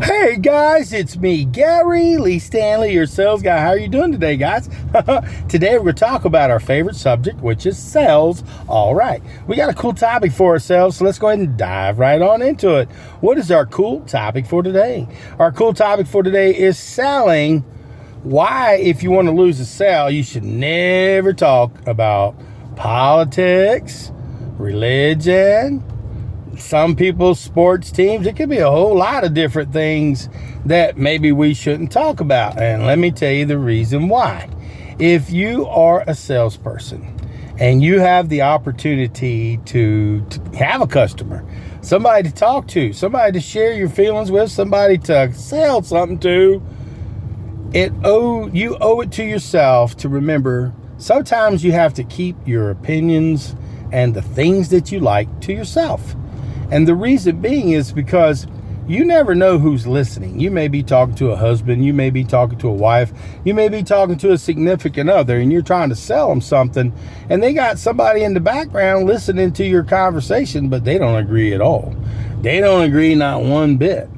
Hey guys, it's me, Gary Lee Stanley, your sales guy. How are you doing today, guys? Today we're going to talk about our favorite subject, which is sales. All right, we got a cool topic for ourselves, so let's go ahead and dive right on into it. What is our cool topic for today? Our cool topic for today is selling. Why, if you want to lose a sale, you should never talk about politics, religion, some people's sports teams. It could be a whole lot of different things that maybe we shouldn't talk about. And let me tell you the reason why. If you are a salesperson and you have the opportunity to have a customer, somebody to talk to, somebody to share your feelings with, somebody to sell something to, you owe it to yourself to remember sometimes you have to keep your opinions and the things that you like to yourself. And the reason being is because you never know who's listening. You may be talking to a husband, you may be talking to a wife, you may be talking to a significant other, and you're trying to sell them something, and they got somebody in the background listening to your conversation, but they don't agree at all. They don't agree not one bit.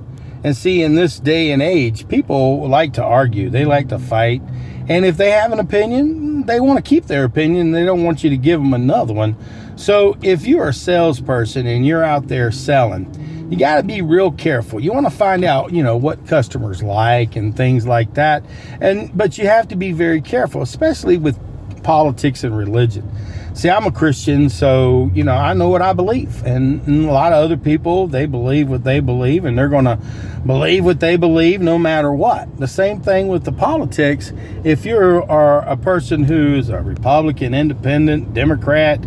And see, in this day and age, people like to argue. They like to fight. And if they have an opinion, they want to keep their opinion. They don't want you to give them another one. So if you're a salesperson and you're out there selling, you got to be real careful. You want to find out, what customers like and things like that. But you have to be very careful, especially with politics and religion. See, I'm a Christian, so, I know what I believe. And a lot of other people, they believe what they believe, and they're going to believe what they believe no matter what. The same thing with the politics. If you are a person who's a Republican, Independent, Democrat,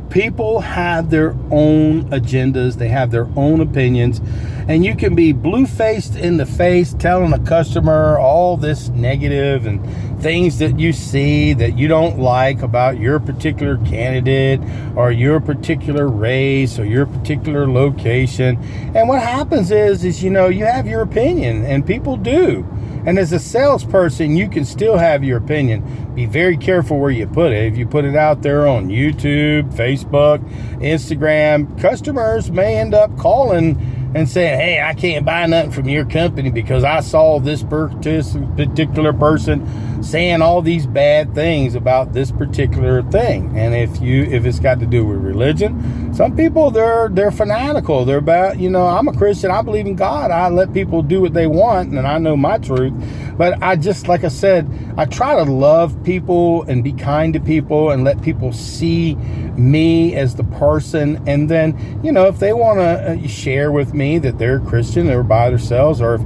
people have their own agendas. They have their own opinions. And you can be blue-faced in the face telling a customer all this negative and things that you see that you don't like about your particular candidate or your particular race or your particular location. And what happens is you have your opinion, and people do. And as a salesperson, you can still have your opinion. Be very careful where you put it. If you put it out there on YouTube, Facebook, Instagram, customers may end up calling and saying, hey, I can't buy nothing from your company because I saw this particular person saying all these bad things about this particular thing. And if it's got to do with religion, some people, they're fanatical. They're about, I'm a Christian. I believe in God. I let people do what they want, and I know my truth. But like I said, I try to love people and be kind to people and let people see me as the person. And then, if they want to share with me that they're Christian, they're by themselves, or if,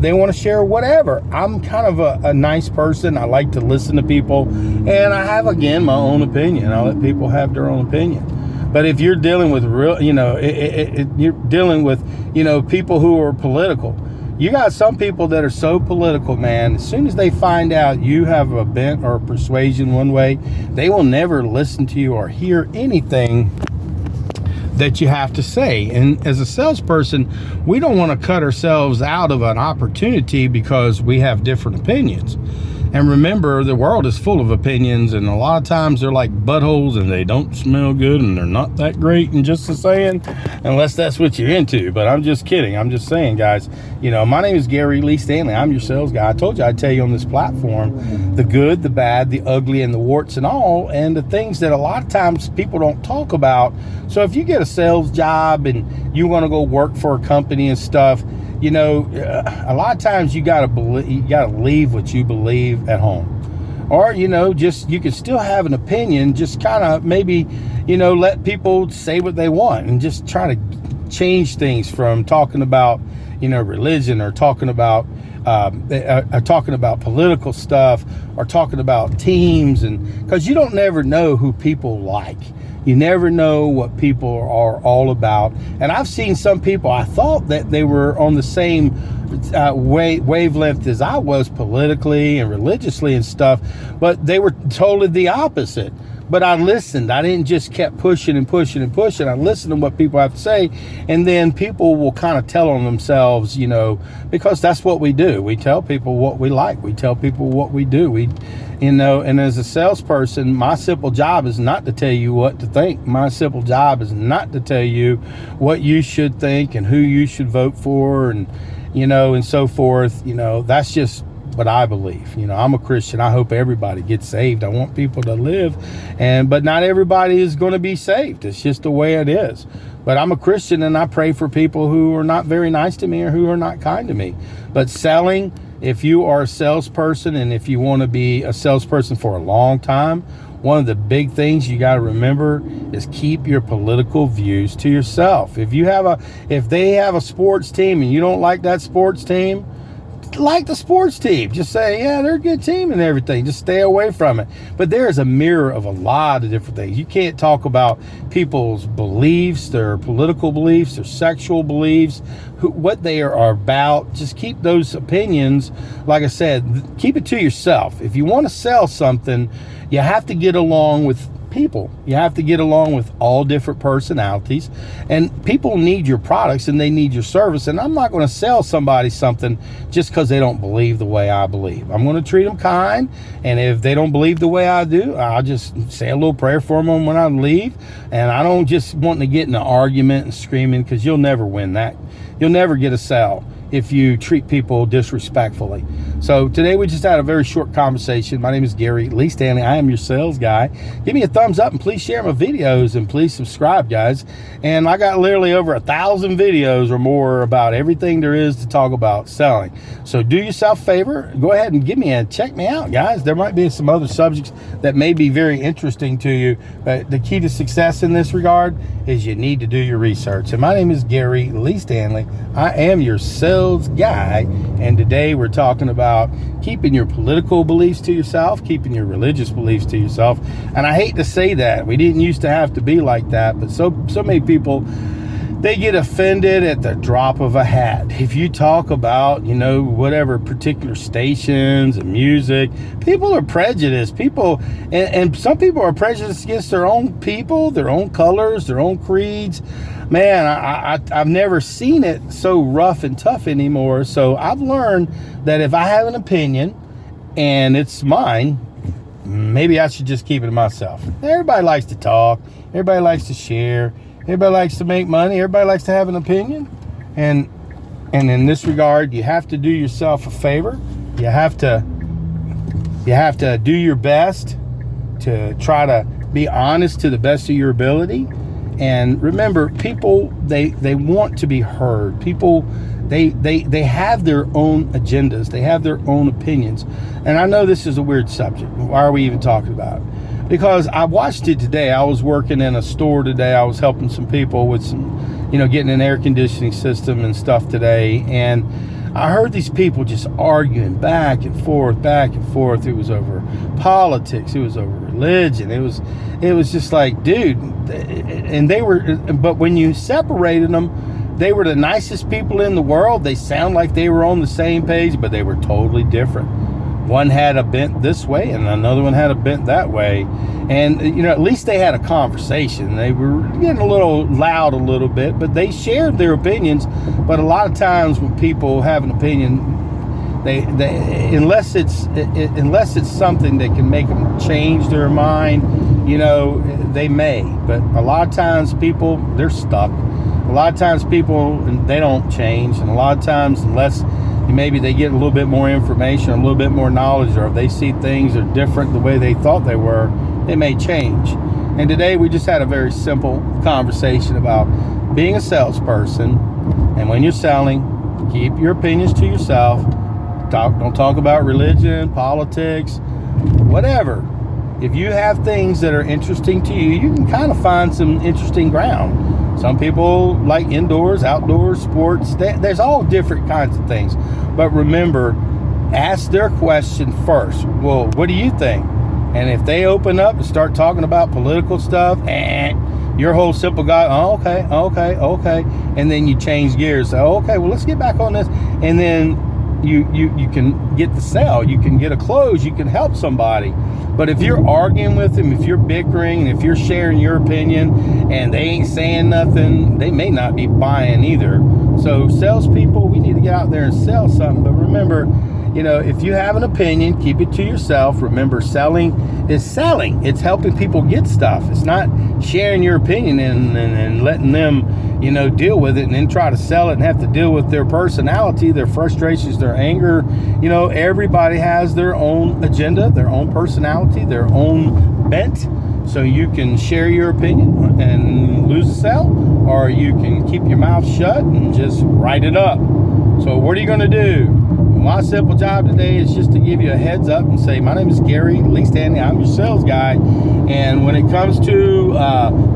they want to share whatever. I'm kind of a nice person. I like to listen to people, and I have, again, my own opinion. I let people have their own opinion. But if you're dealing with you're dealing with, people who are political. You got some people that are so political, man. As soon as they find out you have a bent or a persuasion one way, they will never listen to you or hear anything that you have to say. And as a salesperson, we don't want to cut ourselves out of an opportunity because we have different opinions. And remember, the world is full of opinions, and a lot of times they're like buttholes and they don't smell good and they're not that great, and just the saying, unless that's what you're into. But I'm just kidding. I'm just saying, guys, my name is Gary Lee Stanley. I'm your sales guy. I told you I'd tell you on this platform the good, the bad, the ugly, and the warts and all, and the things that a lot of times people don't talk about. So if you get a sales job and you want to go work for a company and stuff, a lot of times you gotta leave what you believe at home, or you can still have an opinion. Just kind of maybe let people say what they want and just try to change things from talking about religion or talking about political stuff or talking about teams, and because you don't never know who people like. You never know what people are all about. And I've seen some people, I thought that they were on the same wavelength as I was politically and religiously and stuff, but they were totally the opposite. but I listened. I didn't just kept pushing and pushing and pushing. I listened to what people have to say, and then people will kind of tell on themselves, because that's what we do. We tell people what we like. We tell people what we do. And as a salesperson, my simple job is not to tell you what to think. My simple job is not to tell you what you should think and who you should vote for, and so forth. That's just what I believe. I'm a Christian. I hope everybody gets saved. I want people to live, but not everybody is going to be saved. It's just the way it is. But I'm a Christian, and I pray for people who are not very nice to me or who are not kind to me. But selling, if you are a salesperson and if you want to be a salesperson for a long time, one of the big things you got to remember is keep your political views to yourself. If they have a sports team and you don't like that sports team, like the sports team. Just say, yeah, they're a good team and everything. Just stay away from it. But there is a mirror of a lot of different things. You can't talk about people's beliefs, their political beliefs, their sexual beliefs, what they are about. Just keep those opinions, like I said, keep it to yourself. If you want to sell something, you have to get along with people. You have to get along with all different personalities, and people need your products and they need your service. And I'm not going to sell somebody something just because they don't believe the way I believe. I'm going to treat them kind, and if they don't believe the way I do, I'll just say a little prayer for them when I leave. And I don't just want to get in an argument and screaming, because you'll never win that. You'll never get a sale if you treat people disrespectfully. So today we just had a very short conversation. My name is Gary Lee Stanley. I am your sales guy. Give me a thumbs up and please share my videos, and please subscribe, guys. And I got literally over 1,000 videos or more about everything there is to talk about selling. So do yourself a favor, go ahead and check me out, guys. There might be some other subjects that may be very interesting to you, but the key to success in this regard is you need to do your research. And my name is Gary Lee Stanley. I am your sales guy, and today we're talking about keeping your political beliefs to yourself, keeping your religious beliefs to yourself. And I hate to say that. We didn't used to have to be like that, but so many people, they get offended at the drop of a hat. If you talk about, whatever particular stations and music, people are prejudiced. And some people are prejudiced against their own people, their own colors, their own creeds. Man, I've never seen it so rough and tough anymore. So I've learned that if I have an opinion and it's mine, maybe I should just keep it to myself. Everybody likes to talk. Everybody likes to share. Everybody likes to make money. Everybody likes to have an opinion. And in this regard, you have to do yourself a favor. You have to do your best to try to be honest to the best of your ability. And remember, people, they want to be heard. People, they have their own agendas. They have their own opinions. And I know this is a weird subject. Why are we even talking about it? Because I watched it today. I was working in a store today. I was helping some people with some, getting an air conditioning system and stuff today. And I heard these people just arguing back and forth. It was over politics. It was over religion. It was just like, dude. And but when you separated them, they were the nicest people in the world. They sound like they were on the same page, but they were totally different. One had a bent this way and another one had a bent that way. And, at least they had a conversation. They were getting a little loud a little bit, but they shared their opinions. But a lot of times when people have an opinion, they unless it's something that can make them change their mind, they may. But a lot of times people, they're stuck. A lot of times people, they don't change. And a lot of times, unless maybe they get a little bit more information, a little bit more knowledge, or if they see things are different the way they thought they were, they may change. And today we just had a very simple conversation about being a salesperson. And when you're selling, keep your opinions to yourself. Don't talk about religion, politics, whatever. If you have things that are interesting to you, you can kind of find some interesting ground. Some people like indoors, outdoors, sports. There's all different kinds of things. But remember, ask their question first. Well, what do you think? And if they open up and start talking about political stuff, your whole simple guy, okay. And then you change gears. So, okay, well, let's get back on this. And then you can get the sale, you can get a close, you can help somebody. But if you're arguing with them, if you're bickering, if you're sharing your opinion and they ain't saying nothing, they may not be buying either. So salespeople, we need to get out there and sell something. But remember, if you have an opinion, keep it to yourself. Remember, selling is selling. It's helping people get stuff. It's not sharing your opinion and letting them, deal with it and then try to sell it and have to deal with their personality, their frustrations, their anger. Everybody has their own agenda, their own personality, their own bent. So you can share your opinion and lose a sale, or you can keep your mouth shut and just write it up. So what are you going to do? My simple job today is just to give you a heads up and say, my name is Gary Lee Stanley. I'm your sales guy. And when it comes to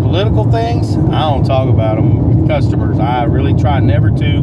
political things, I don't talk about them with customers. I really try never to,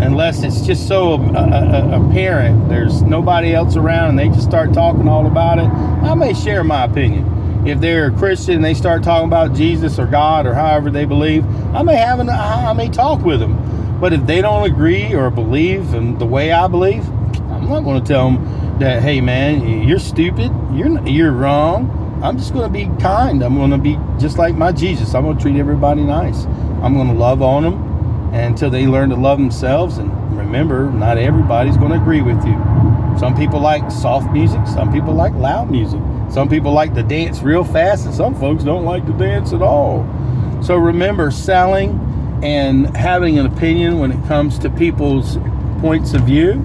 unless it's just so apparent. There's nobody else around and they just start talking all about it. I may share my opinion. If they're a Christian and they start talking about Jesus or God or however they believe, I may talk with them. But if they don't agree or believe in the way I believe, I'm not going to tell them that, hey man, you're stupid, you're wrong. I'm just going to be kind. I'm going to be just like my Jesus. I'm going to treat everybody nice. I'm going to love on them until they learn to love themselves. And remember, not everybody's going to agree with you. Some people like soft music. Some people like loud music. Some people like to dance real fast, and some folks don't like to dance at all. So remember, selling and having an opinion when it comes to people's points of view,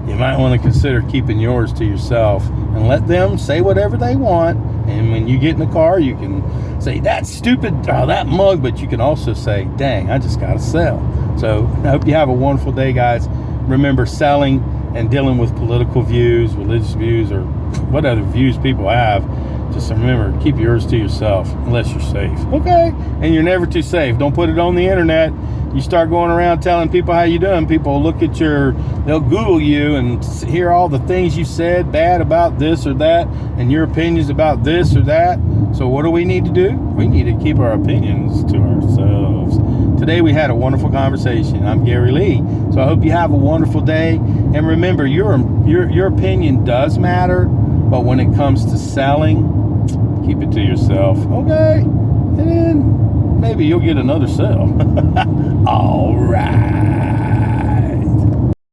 you might want to consider keeping yours to yourself and let them say whatever they want. And when you get in the car, you can say, that's stupid, oh, that mug, but you can also say, dang, I just got to sell. So I hope you have a wonderful day, guys. Remember, selling and dealing with political views, religious views, or what other views people have, just remember, keep yours to yourself unless you're safe. Okay? And you're never too safe. Don't put it on the internet. You start going around telling people how you doing, people will look at they'll Google you and hear all the things you said bad about this or that and your opinions about this or that. So what do we need to do? We need to keep our opinions to ourselves. Today we had a wonderful conversation. I'm Gary Lee. So I hope you have a wonderful day. And remember, your opinion does matter, but when it comes to selling, keep it to yourself. Okay? And then maybe you'll get another sale. All right.